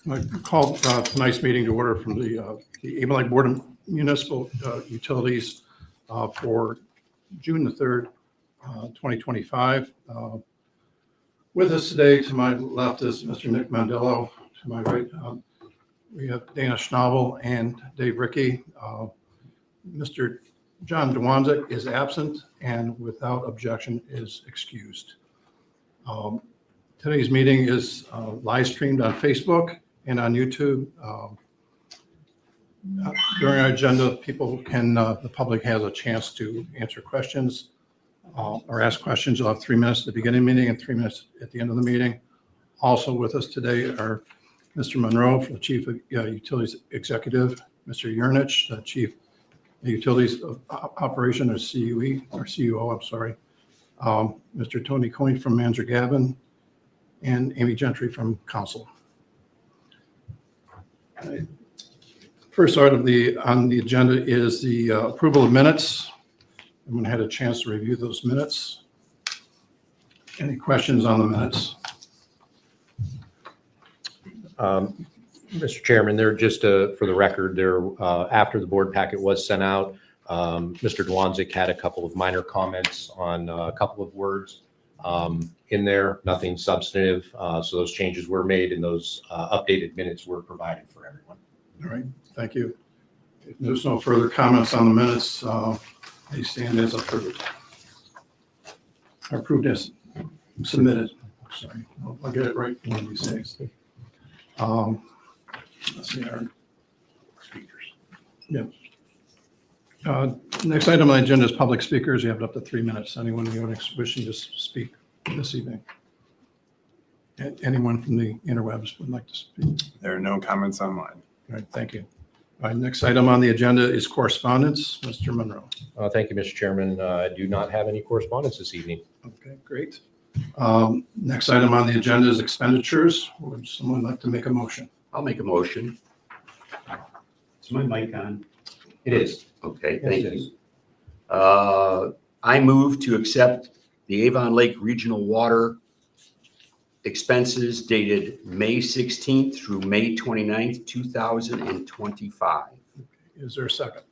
I call tonight's meeting to order from the Avon Board of Municipal Utilities for June the 3rd, 2025. With us today, to my left is Mr. Nick Mandello. To my right, we have Dana Schnabel and Dave Rickey. Mr. John Dwanzik is absent and without objection is excused. Today's meeting is live streamed on Facebook and on YouTube. During our agenda, the public has a chance to answer questions or ask questions. You'll have 3 minutes at the beginning of the meeting and 3 minutes at the end of the meeting. Also with us today are Mr. Monroe, the Chief Utilities Executive, Mr. Yurnich, the Chief Utilities Operation or CUO, I'm sorry. Mr. Tony Coyne from Manager Gavin, and Amy Gentry from Council. First item on the agenda is the approval of minutes. Everyone had a chance to review those minutes. Any questions on the minutes? Mr. Chairman, they're just for the record, they're after the board packet was sent out. Mr. Dwanzik had a couple of minor comments on a couple of words in there, nothing substantive. So those changes were made and those updated minutes were provided for everyone. All right, thank you. If there's no further comments on the minutes, they stand as approved. Approved as submitted. Sorry, I'll get it right one of these days. Let's see our speakers. Yep. Next item on the agenda is public speakers. You have up to 3 minutes. Anyone in the audience wishing to speak this evening? Anyone from the interwebs would like to speak? There are no comments online. All right, thank you. All right, next item on the agenda is correspondence. Mr. Monroe. Thank you, Mr. Chairman. I do not have any correspondence this evening. Okay, great. Next item on the agenda is expenditures. Would someone like to make a motion? I'll make a motion. Is my mic on? It is. Okay, Yes, thank it you. I move to accept the Avon Lake Regional Water expenses dated May 16th through May 29th, 2025. Is there a second?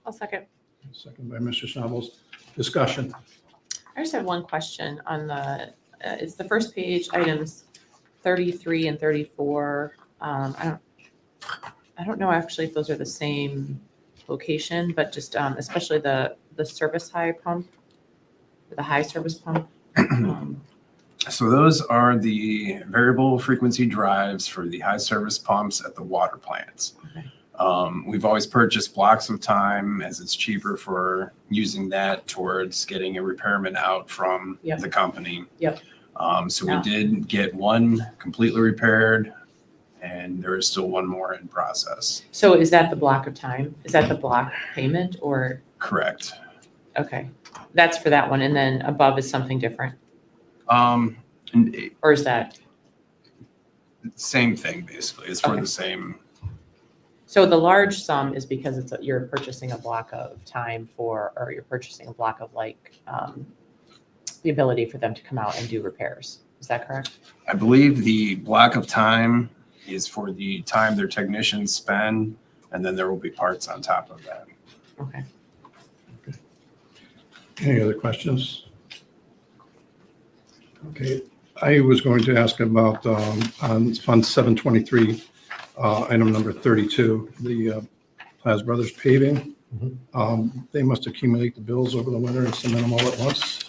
I'll second. Second by Mr. Schnabels. Discussion. I just have one question on the, it's the first page, items 33 and 34. I don't know actually if those are the same location, but just especially the service high pump, the high service pump. So those are the variable frequency drives for the high service pumps at the water plants. Okay. We've always purchased blocks of time as it's cheaper for using that towards getting a repairman out from Yep. the company. Yep. So we did get one completely repaired and there is still one more in process. So is that the block of time? Is that the block payment or, Correct. okay, that's for that one. And then above is something different, And or is that? same thing basically. It's for Okay. the same. So the large sum is because you're purchasing a block of time or you're purchasing a block of the ability for them to come out and do repairs. Is that correct? I believe the block of time is for the time their technicians spend, and then there will be parts on top of that. Okay. Any other questions? Okay, I was going to ask about on Fund 723, item number 32, the Plaza Brothers paving. They must accumulate the bills over the winter and submit them all at once.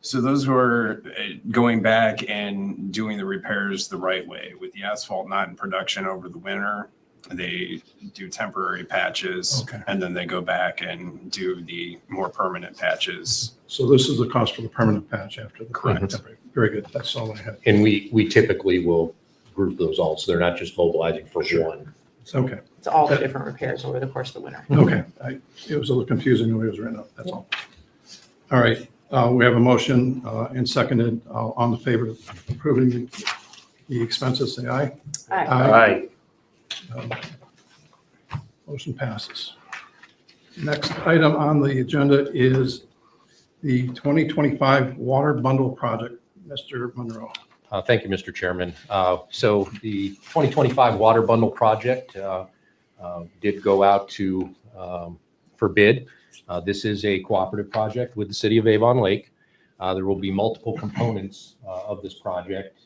So those were going back and doing the repairs the right way. With the asphalt not in production over the winter, they do temporary patches, Okay. and then they go back and do the more permanent patches. So this is the cost for the permanent patch after the. Correct. Very good, that's all I have. And we typically will group those all, so they're not just mobilizing for Sure. one. Okay, It's all the different repairs over the course of the winter. okay. It was a little confusing the way it was written up, that's all. All right, we have a motion and seconded. On the favor of approving the expenses, say aye. Aye. Aye. Motion passes. Next item on the agenda is the 2025 Water Bundle Project. Mr. Monroe. Thank you, Mr. Chairman. So the 2025 Water Bundle Project did go out to for bid. This is a cooperative project with the City of Avon Lake. There will be multiple components of this project.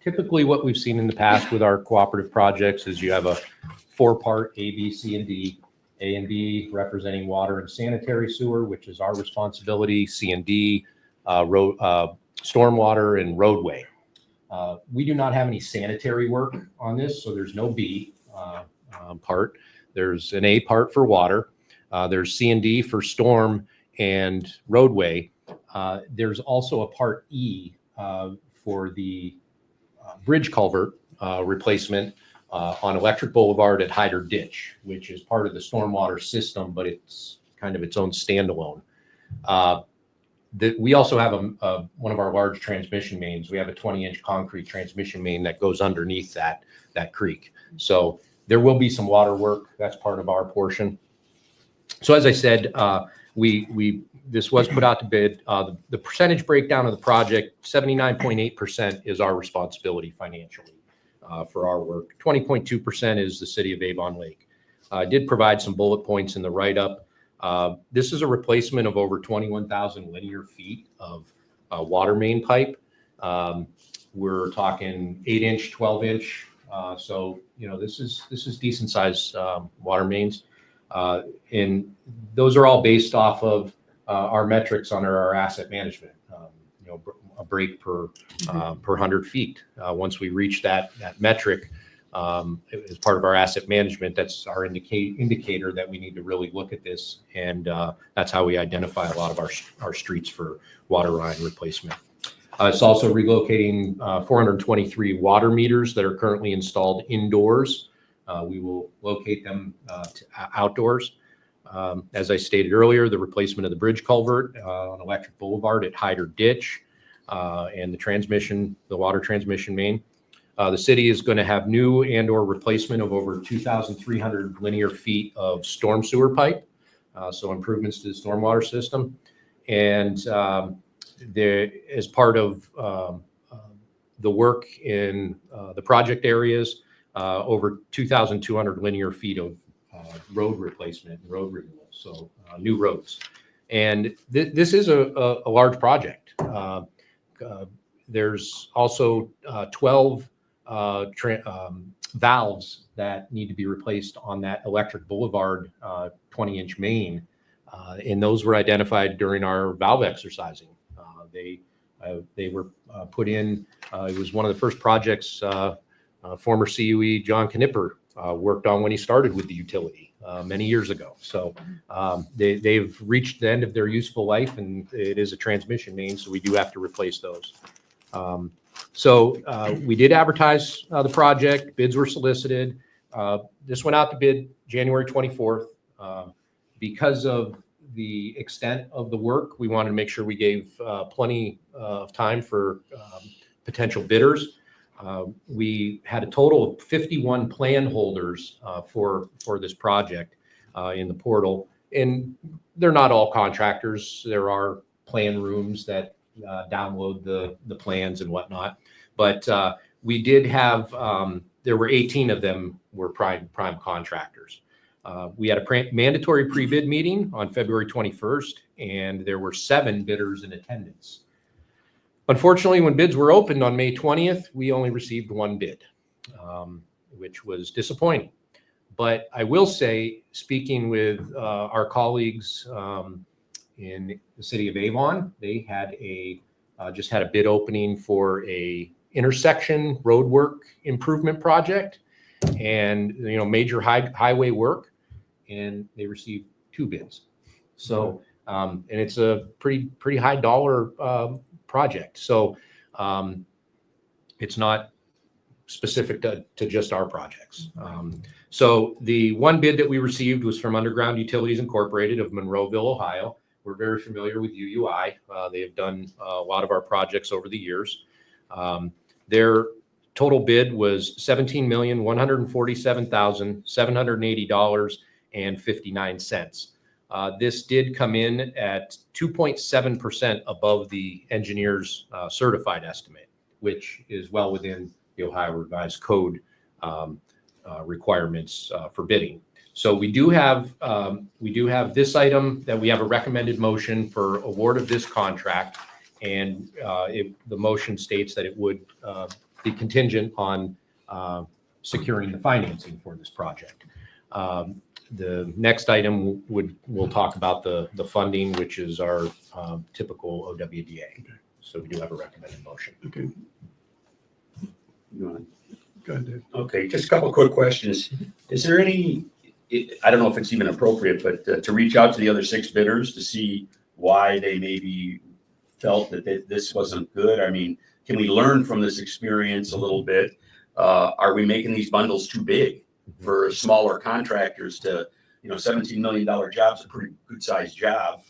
Typically, what we've seen in the past with our cooperative projects is you have a 4-part A, B, C, and D. A and B representing water and sanitary sewer, which is our responsibility. C and D, stormwater and roadway. We do not have any sanitary work on this, so there's no B part. There's an A part for water. There's C and D for storm and roadway. There's also a part E for the bridge culvert replacement on Electric Boulevard at Hyder Ditch, which is part of the stormwater system, but it's kind of its own standalone. We also have one of our large transmission mains. We have a 20-inch concrete transmission main that goes underneath that creek. So there will be some water work. That's part of our portion. So as I said, this was put out to bid. The percentage breakdown of the project, 79.8% is our responsibility financially for our work. 20.2% is the City of Avon Lake. I did provide some bullet points in the write-up. This is a replacement of over 21,000 linear feet of water main pipe. We're talking 8-inch, 12-inch. So, this is decent sized water mains. And those are all based off of our metrics under our asset management, a break per 100 feet. Once we reach that metric, as part of our asset management, that's our indicator that we need to really look at this. And that's how we identify a lot of our streets for water line replacement. It's also relocating 423 water meters that are currently installed indoors. We will locate them outdoors. As I stated earlier, the replacement of the bridge culvert on Electric Boulevard at Hyder Ditch and the water transmission main. The city is going to have new and or replacement of over 2,300 linear feet of storm sewer pipe. So improvements to the stormwater system. And as part of the work in the project areas, over 2,200 linear feet of road replacement and road renewal. So new roads. And this is a large project. There's also 12 valves that need to be replaced on that Electric Boulevard 20-inch main. And those were identified during our valve exercising. They were put in, it was one of the first projects former CUE John Knipper worked on when he started with the utility many years ago. So they've reached the end of their useful life, and it is a transmission main, so we do have to replace those. So we did advertise the project. Bids were solicited. This went out to bid January 24th. Because of the extent of the work, we wanted to make sure we gave plenty of time for potential bidders. We had a total of 51 plan holders for this project in the portal. And they're not all contractors. There are plan rooms that download the plans and whatnot. But we did have, there were 18 of them were prime contractors. We had a mandatory pre-bid meeting on February 21st, and there were 7 bidders in attendance. Unfortunately, when bids were opened on May 20th, we only received 1 bid, which was disappointing. But I will say, speaking with our colleagues in the city of Avon, they had just had a bid opening for a intersection roadwork improvement project and major highway work, and they received 2 bids. So and it's a pretty high dollar project. So it's not specific to just our projects. So the 1 bid that we received was from Underground Utilities Incorporated of Monroeville, Ohio. We're very familiar with UUI. They have done a lot of our projects over the years. Their total bid was $17,147,780.59. This did come in at 2.7% above the engineer's certified estimate, which is well within the Ohio Revised Code requirements for bidding. So we do have this item that we have a recommended motion for award of this contract, and the motion states that it would be contingent on securing the financing for this project. The next item we'll talk about the funding, which is our typical OWDA. So we do have a recommended motion. Okay, Go on. go ahead, Dave. Okay, just a couple of quick questions. Is there any, I don't know if it's even appropriate, but to reach out to the other 6 bidders to see why they maybe felt that this wasn't good? I mean, can we learn from this experience a little bit? Are we making these bundles too big for smaller contractors to, $17 million job's a pretty good sized job.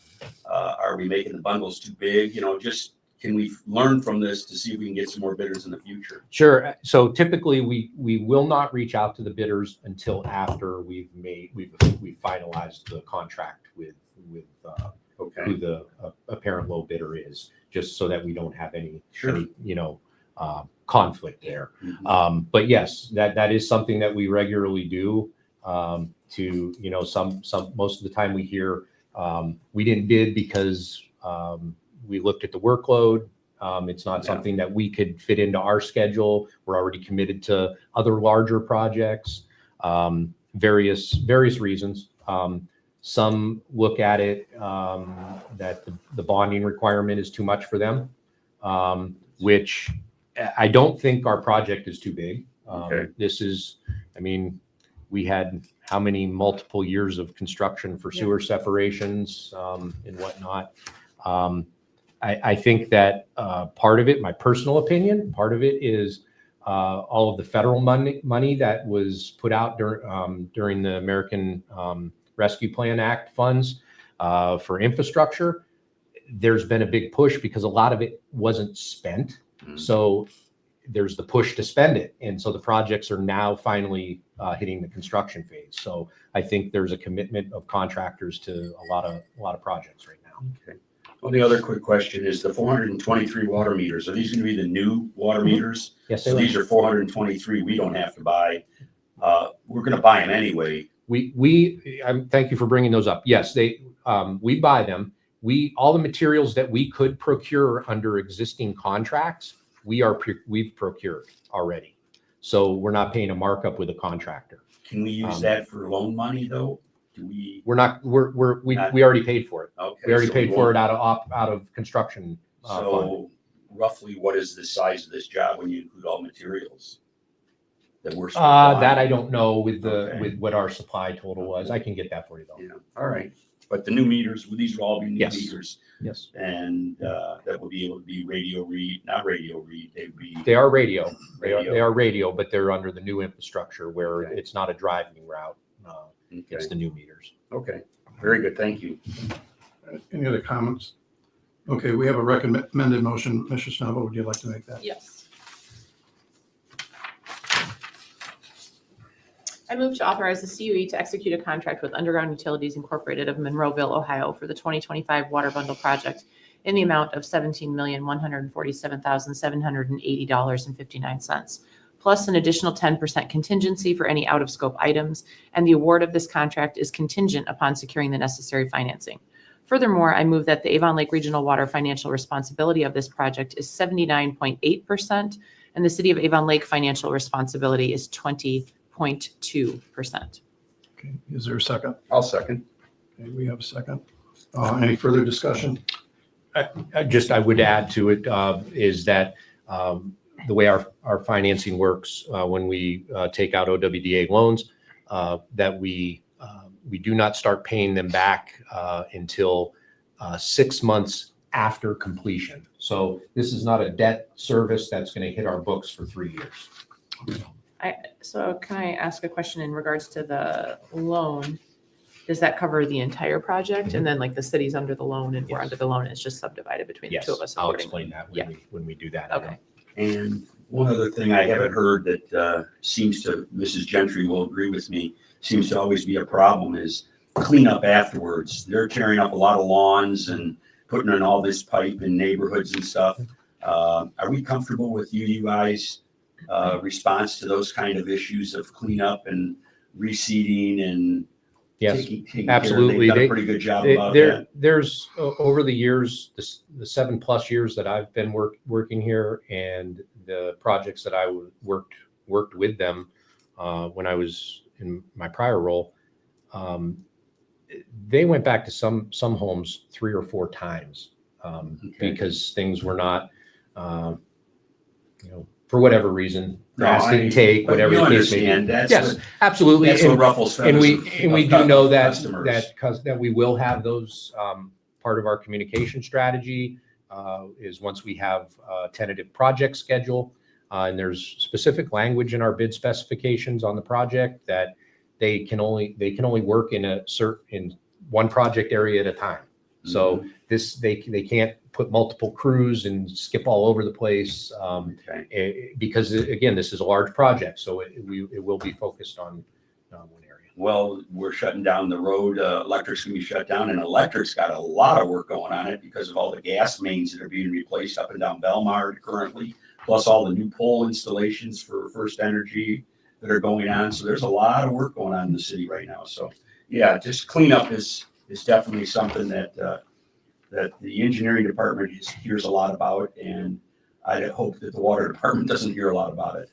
Are we making the bundles too big? Just can we learn from this to see if we can get some more bidders in the future? Sure. So typically we will not reach out to the bidders until after we've finalized the contract with Okay. who the apparent low bidder is, just so that we don't have any conflict there. Mhm. But yes, that is something that we regularly do. Most of the time we hear we didn't bid because we looked at the workload. It's not something that we could fit into our schedule. We're already committed to other larger projects. Various reasons. Some look at it that the bonding requirement is too much for them, which I don't think our project is too big. Okay. We had how many multiple years of construction for sewer separations and whatnot. I think that part of it, my personal opinion, part of it is all of the federal money that was put out during the American Rescue Plan Act funds for infrastructure. There's been a big push because a lot of it wasn't spent. Mhm. So there's the push to spend it. And so the projects are now finally hitting the construction phase. So I think there's a commitment of contractors to a lot of projects right now. Okay. Well, the other quick question is the 423 water meters. Are these going to be the new water meters? Yes, So these are 423 we don't have to buy. We're going to buy them anyway. Thank you for bringing those up. Yes, we buy them. All the materials that we could procure under existing contracts, we've procured already. So we're not paying a markup with a contractor. Can we use that for loan money though? We already paid for it. okay, We already so paid we for it won't- out of construction fund. So roughly what is the size of this job when you include all materials that we're supplying? That I don't know with Okay. what our supply total was. I can get that for you though. Yeah, all right. But the new meters, these will all be new Yes. meters, Yes, and that will be able to be radio read, not radio read, they'd be. they are radio. They Radio. are radio, but they're under the new infrastructure where Okay. it's not a driving route. Okay, It's the new meters. okay, very good, thank you. Any other comments? Okay, we have a recommended motion. Mr. Snell, would you like to make that? Yes. I move to authorize the CUE to execute a contract with Underground Utilities Incorporated of Monroeville, Ohio for the 2025 Water Bundle Project in the amount of $17,147,780.59, plus an additional 10% contingency for any out-of-scope items, and the award of this contract is contingent upon securing the necessary financing. Furthermore, I move that the Avon Lake Regional Water financial responsibility of this project is 79.8%, and the City of Avon Lake financial responsibility is 20.2%. Okay, is there a second? I'll second. Okay, we have a second. Any further discussion? I would add to it is that the way our financing works when we take out OWDA loans, that we do not start paying them back until 6 months after completion. So this is not a debt service that's going to hit our books for 3 years. So can I ask a question in regards to the loan? Does that cover the entire project? And then like the city's under the loan and we're Yes. under the loan, and it's just subdivided between the Yes, two of us? I'll accordingly? explain that Yeah. when we do that. Okay. And one other thing I haven't heard that seems to, Mrs. Gentry will agree with me, seems to always be a problem is cleanup afterwards. They're tearing up a lot of lawns and putting in all this pipe in neighborhoods and stuff. Are we comfortable with you guys' response to those kind of issues of cleanup and reseeding and Yes, taking care? absolutely. They've done a pretty good job about There, that. there's over the years, the 7+ years that I've been working here, and the projects that I worked with them when I was in my prior role, they went back to some homes 3 or 4 times Okay. because things were not, for whatever reason, grass No, didn't take, But whatever you the case may be. understand, that's Yes, what, absolutely. that's what ruffles feathers. And we of do know that customers. that we will have those part of our communication strategy is once we have a tentative project schedule and there's specific language in our bid specifications on the project that they can only work in one project area at a time. So they can't put multiple crews and skip all over the place because again, this is a large project, so it will be focused on one area. Well, we're shutting down the road. Electric's gonna be shut down, and electric's got a lot of work going on it because of all the gas mains that are being replaced up and down Belmar currently, plus all the new pole installations for First Energy that are going on. So there's a lot of work going on in the city right now. So yeah, just cleanup is definitely something that the engineering department hears a lot about, and I hope that the water department doesn't hear a lot about it.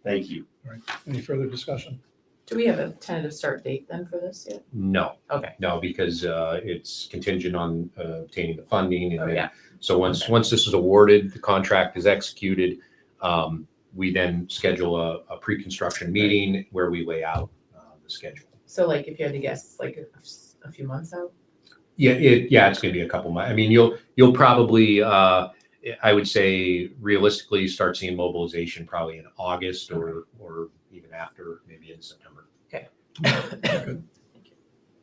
Thank you. All right. Any further discussion? Do we have a tentative start date then for this yet? No, Okay. no, because it's contingent on obtaining the funding. And Oh, then, yeah. so once this is awarded, the contract is executed, we then schedule a pre-construction meeting where we lay out the schedule. So like if you had to guess, like a few months out? Yeah, it's going to be a couple months. I mean, you'll probably, I would say realistically start seeing mobilization probably in August or even after, maybe in September. Good.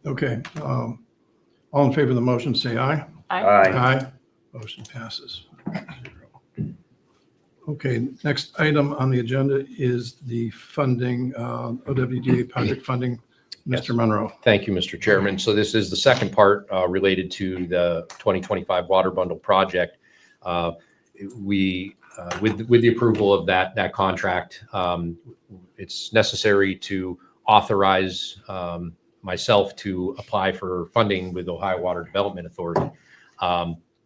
Okay. All in favor of the motion, say aye. Aye. Motion passes. 0. Okay, next item on the agenda is the funding, OWDA project funding. Yes. Mr. Monroe. Thank you, Mr. Chairman. So this is the second part related to the 2025 water bundle project. We, with the approval of that contract, it's necessary to authorize myself to apply for funding with Ohio Water Development Authority.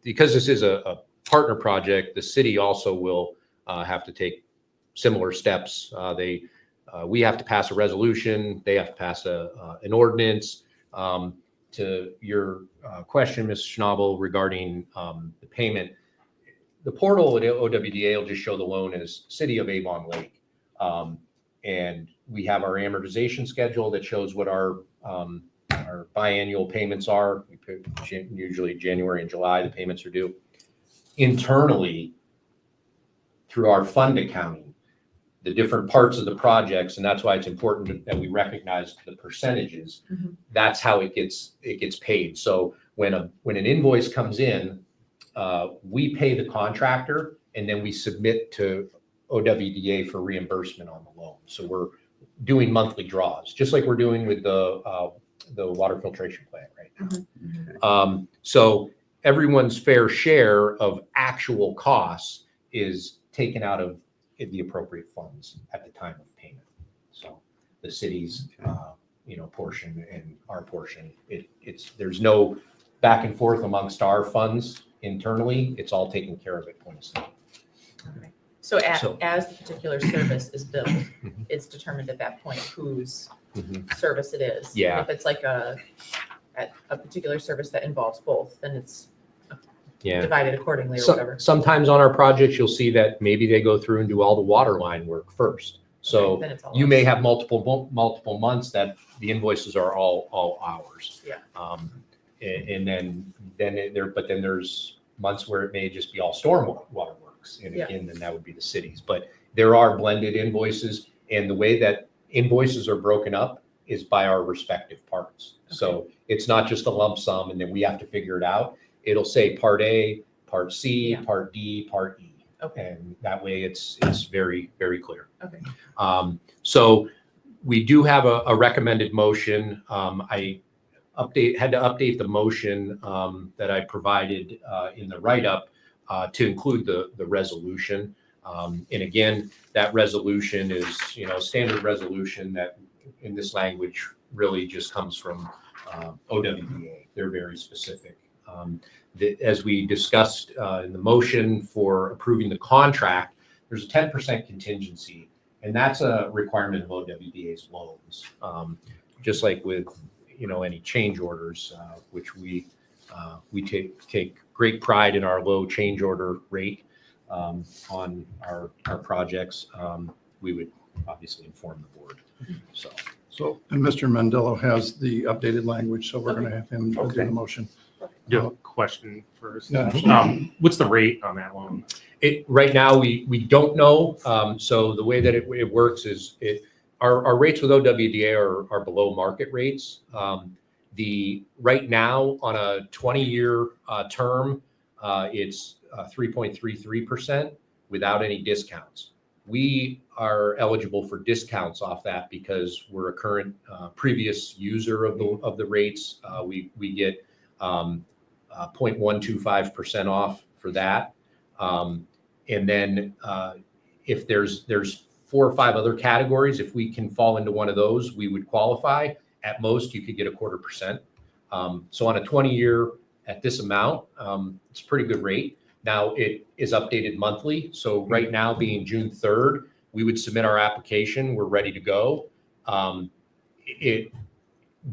Because this is a partner project, the city also will have to take similar steps. We have to pass a resolution. They have to pass an ordinance. To your question, Ms. Schnabel, regarding the payment, the portal at OWDA will just show the loan as City of Avon Lake. And we have our amortization schedule that shows what our biannual payments are. We pay usually January and July, the payments are due. Internally, through our fund accounting, the different parts of the projects, and that's why it's important that we recognize the percentages. Mhm. That's how it gets paid. So when an invoice comes in, we pay the contractor, and then we submit to OWDA for reimbursement on the loan. So we're doing monthly draws, just like we're doing with the water filtration plant right now. So everyone's fair share of actual costs is taken out of the appropriate funds at the time of payment. So the city's, portion and our portion, there's no back and forth amongst our funds internally. It's all taken care of at point of sale. So So- as the particular service is billed, Mhm. it's determined at that point whose Mhm. service it is. Yeah. If it's like a particular service that involves both, then it's Yeah. divided accordingly or whatever. Sometimes on our projects, you'll see that maybe they go through and do all the water line work first. So Then it's all you may ours. have multiple months that the invoices are all ours. Yeah. And then there's months where it may just be all storm water works. And Yeah. again, then that would be the cities. But there are blended invoices, and the way that invoices are broken up is by our respective parts. So it's not just a lump sum and then we have to figure it out. It'll say part A, part C, Yeah. part D, part E. Okay. And that way it's very, very clear. Okay. So we do have a recommended motion. I had to update the motion that I provided in the write-up to include the resolution. And again, that resolution is, standard resolution that in this language really just comes from OWDA. They're very specific. As we discussed in the motion for approving the contract, there's a 10% contingency, and that's a requirement of OWDA's loans. Just like with, any change orders, which we take great pride in our low change order rate on our projects. We would obviously inform the board. And Mr. Mandello has the updated language, so we're going to have him do the motion. Do you have a question first? Yeah. What's the rate on that loan? Right now, we don't know. So the way that it works is our rates with OWDA are below market rates. Right now on a 20-year term, it's 3.33% without any discounts. We are eligible for discounts off that because we're a current previous user of the rates. We get 0.125% off for that. And then if there's 4 or 5 other categories, if we can fall into one of those, we would qualify. At most, you could get 0.25%. So on a 20-year at this amount, it's a pretty good rate. Now it is updated monthly. So right now being June 3rd, we would submit our application. We're ready to go. It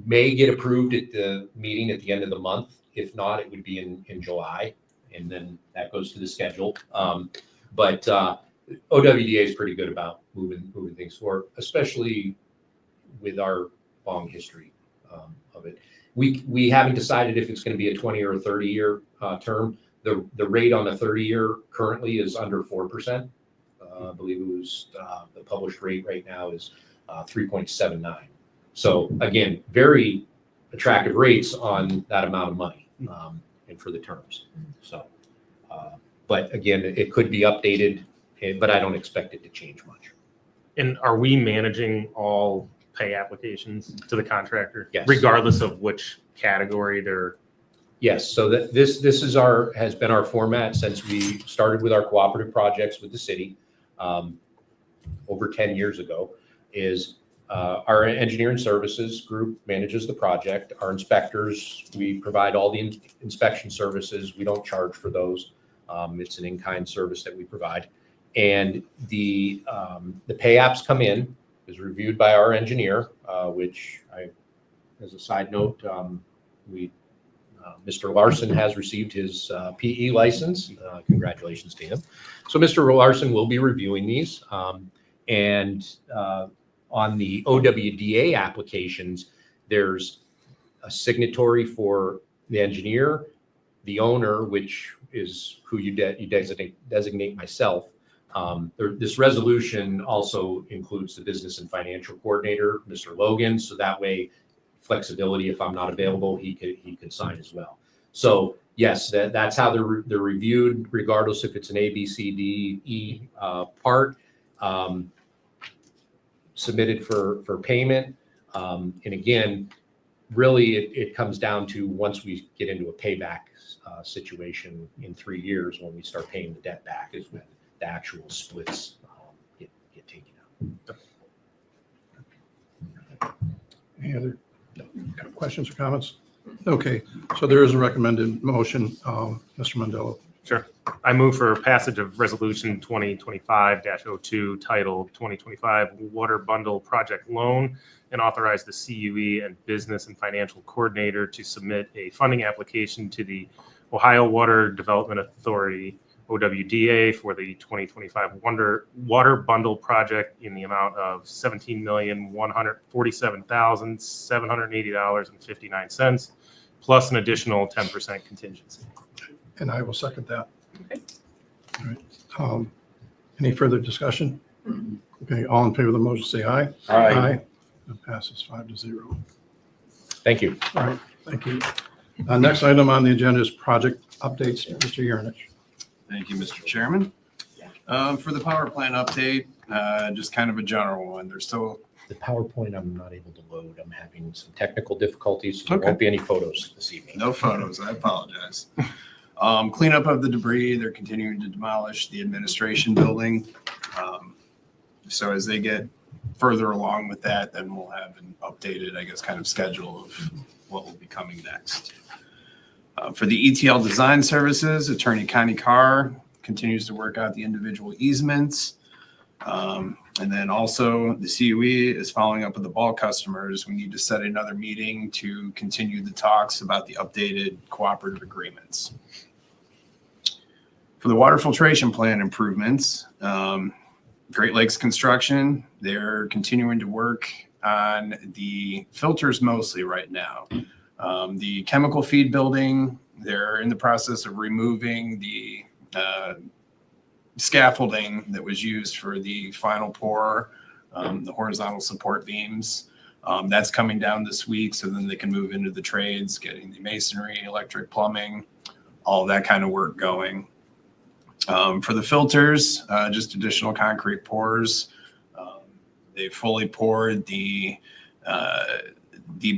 may get approved at the meeting at the end of the month. If not, it would be in July, and then that goes to the schedule. But OWDA is pretty good about moving things forward, especially with our long history of it. We haven't decided if it's going to be a 20 or a 30-year term. The rate on a 30-year currently is under 4%. I believe it was the published rate right now is 3.79. So again, very attractive rates on that amount of money and for the terms. So, but again, it could be updated, but I don't expect it to change much. And are we managing all pay applications to the contractor? Yes. Regardless of which category they're? Yes. So this has been our format since we started with our cooperative projects with the city over 10 years ago. Our engineering services group manages the project. Our inspectors, we provide all the inspection services. We don't charge for those. It's an in-kind service that we provide. And the pay apps come in, is reviewed by our engineer, which as a side note, Mr. Larson has received his PE license. Congratulations to him. So Mr. Larson will be reviewing these. And on the OWDA applications, there's a signatory for the engineer, the owner, which is who you designate myself. This resolution also includes the business and financial coordinator, Mr. Logan. So that way, flexibility, if I'm not available, he could sign as well. So yes, that's how they're reviewed, regardless if it's an A, B, C, D, E part. Submitted for payment. And again, really it comes down to once we get into a payback situation in 3 years, when we start paying the debt back, is when the actual splits get taken out. Any other questions or comments? Okay, so there is a recommended motion, Mr. Mandello. Sure. I move for passage of resolution 2025-02 titled 2025 Water Bundle Project Loan, and authorize the CUE and business and financial coordinator to submit a funding application to the Ohio Water Development Authority, OWDA, for the 2025 Water Bundle Project in the amount of $17,147,780.59, plus an additional 10% contingency. And I will second that. Okay. All right. Any further discussion? Okay, all in favor of the motion, say aye. Aye. That passes 5-0. Thank you. All right, thank you. Next item on the agenda is project updates. Mr. Yernich. Thank you, Mr. Chairman. For the power plant update, just kind of a general one. They're still The PowerPoint, I'm not able to load. I'm having some technical difficulties. So there Okay. won't be any photos this evening. No photos, I apologize. Cleanup of the debris, they're continuing to demolish the administration building. So as they get further along with that, then we'll have an updated, I guess, kind of schedule of what will be coming next. For the ETL design services, Attorney Connie Carr continues to work out the individual easements. And then also the CUE is following up with the bulk customers. We need to set another meeting to continue the talks about the updated cooperative agreements. For the water filtration plant improvements, Great Lakes Construction, they're continuing to work on the filters mostly right now. The chemical feed building, they're in the process of removing the scaffolding that was used for the final pour, the horizontal support beams. That's coming down this week, so then they can move into the trades, getting the masonry, electric, plumbing, all that kind of work going. For the filters, just additional concrete pours. They fully poured the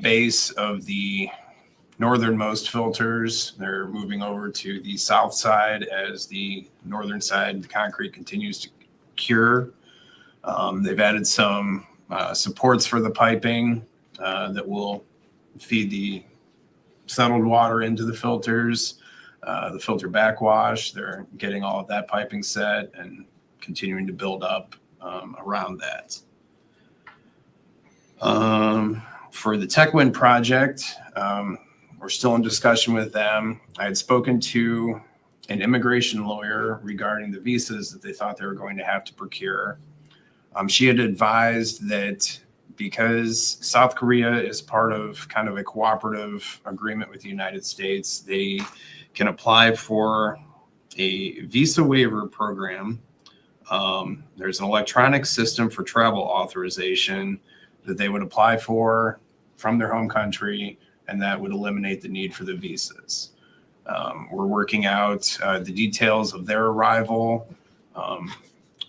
base of the northernmost filters. They're moving over to the south side as the northern side, the concrete continues to cure. They've added some supports for the piping that will feed the settled water into the filters. The filter backwash, they're getting all of that piping set and continuing to build up around that. For the TechWin project, we're still in discussion with them. I had spoken to an immigration lawyer regarding the visas that they thought they were going to have to procure. She had advised that because South Korea is part of kind of a cooperative agreement with the United States, they can apply for a visa waiver program. There's an electronic system for travel authorization that they would apply for from their home country, and that would eliminate the need for the visas. We're working out the details of their arrival.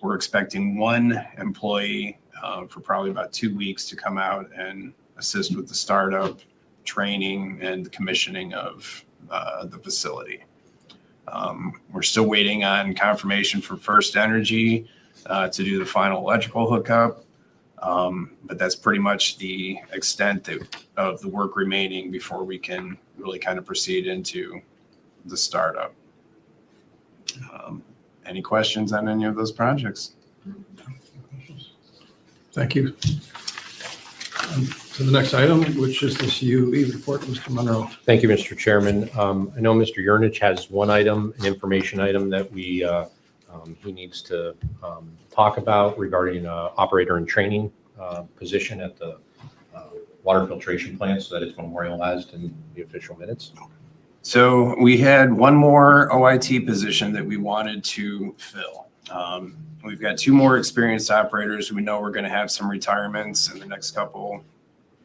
We're expecting one employee for probably about 2 weeks to come out and assist with the startup, training, and the commissioning of the facility. We're still waiting on confirmation for First Energy to do the final electrical hookup. But that's pretty much the extent of the work remaining before we can really kind of proceed into the startup. Any questions on any of those projects? Thank you. To the next item, which is the CUE report, Mr. Monroe. Thank you, Mr. Chairman. I know Mr. Yurnich has one item, an information item that he needs to talk about regarding operator and training position at the water filtration plant, so that it's memorialized in the official minutes. So we had one more OIT position that we wanted to fill. We've got 2 more experienced operators. We know we're going to have some retirements in the next couple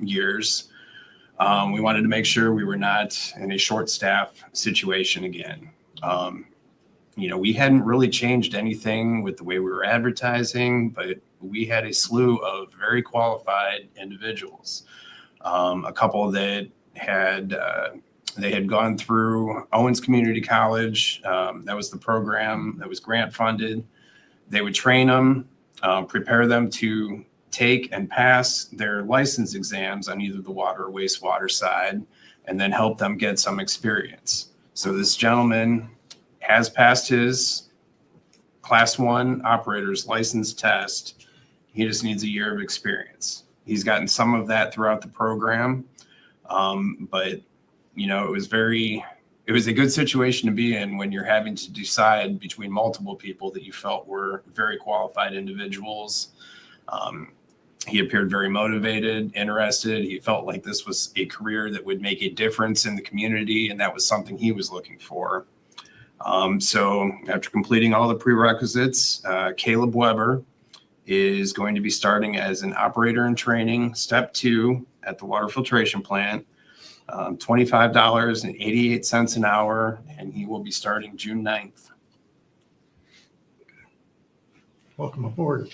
years. We wanted to make sure we were not in a short staff situation again. We hadn't really changed anything with the way we were advertising, but we had a slew of very qualified individuals. A couple that they had gone through Owens Community College. That was the program that was grant funded. They would train them, prepare them to take and pass their license exams on either the water or wastewater side, and then help them get some experience. So this gentleman has passed his Class 1 operator's license test. He just needs a year of experience. He's gotten some of that throughout the program, but it was a good situation to be in when you're having to decide between multiple people that you felt were very qualified individuals. He appeared very motivated, interested. He felt like this was a career that would make a difference in the community, and that was something he was looking for. So after completing all the prerequisites, Caleb Weber is going to be starting as an operator in training, step 2 at the water filtration plant. $25.88 an hour, and he will be starting June 9th. Welcome aboard.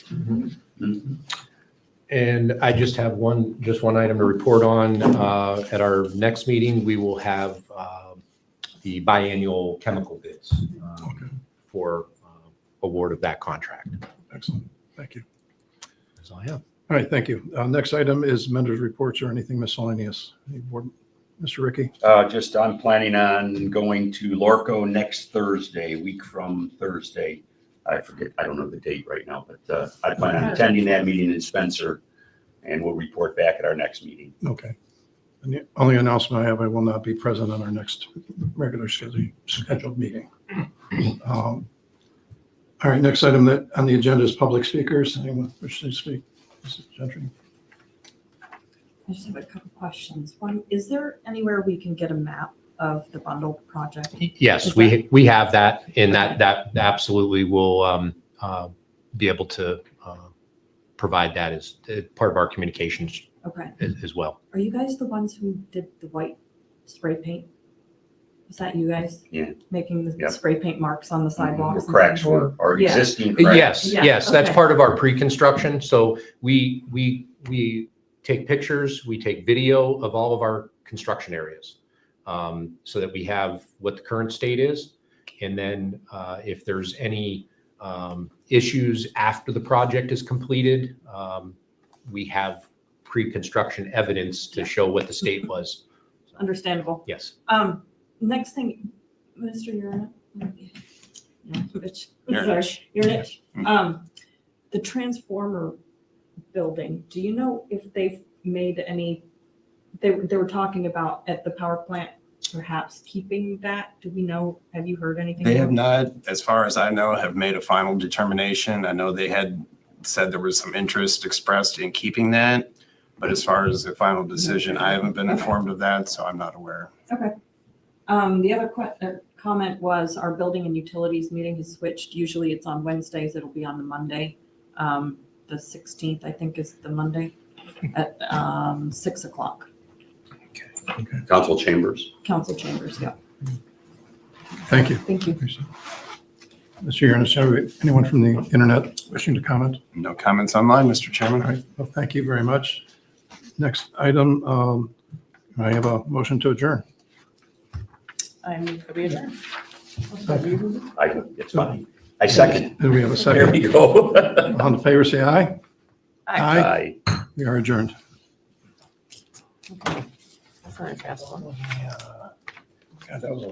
And I just have one item to report on. At our next meeting, we will have the biannual chemical bids for award of that contract. Excellent. Thank you. That's all I have. All right, thank you. Next item is members' reports or anything miscellaneous. Any board- Mr. Ricky? Just I'm planning on going to Lorco next Thursday, a week from Thursday. I forget, I don't know the date right now, but I plan on attending that meeting in Spencer, and we'll report back at our next meeting. Okay. And the only announcement I have, I will not be present on our next regular scheduled meeting. All right, next item that on the agenda is public speakers. Anyone wish to speak? Mrs. Gentry? I just have a couple questions. One, is there anywhere we can get a map of the bundle project? Yes, Is we have that, and that absolutely will be able to provide that as part of our communications Okay. as well. Are you guys the ones who did the white spray paint? Is that you guys? Yeah. Making the Yep. spray paint marks on the sidewalks? and Cracks things? or Yeah. existing cracks. Yes, Yeah, yes, that's okay. part of our pre-construction. So we take pictures, we take video of all of our construction areas, so that we have what the current state is. And then if there's any issues after the project is completed, we have pre-construction evidence to show what the state was. Understandable. Yes. Next thing, Mr. Urinich. Urinich. Urinich. The transformer building, do you know if they've made any, they were talking about at the power plant, perhaps keeping that? Do we know, have you heard anything? They more? have not, as far as I know, have made a final determination. I know they had said there was some interest expressed in keeping that, but as far as the final decision, I haven't been informed of that, so I'm not aware. Okay. The other comment was our building and utilities meeting has switched. Usually it's on Wednesdays. It'll be on the Monday. The 16th, I think, is the Monday at 6 o'clock. Council chambers. Council chambers, yeah. Thank you. Thank you. Mr. Urinich, anyone from the internet wishing to comment? No comments online, Mr. All Chairman. right, well, thank you very much. Next item, I have a motion to adjourn. I move that we adjourn. It's fine. I second. And we have a There second. we go. All in favor, say aye. Aye. Aye. We are adjourned. That's not a fast one. God, that was a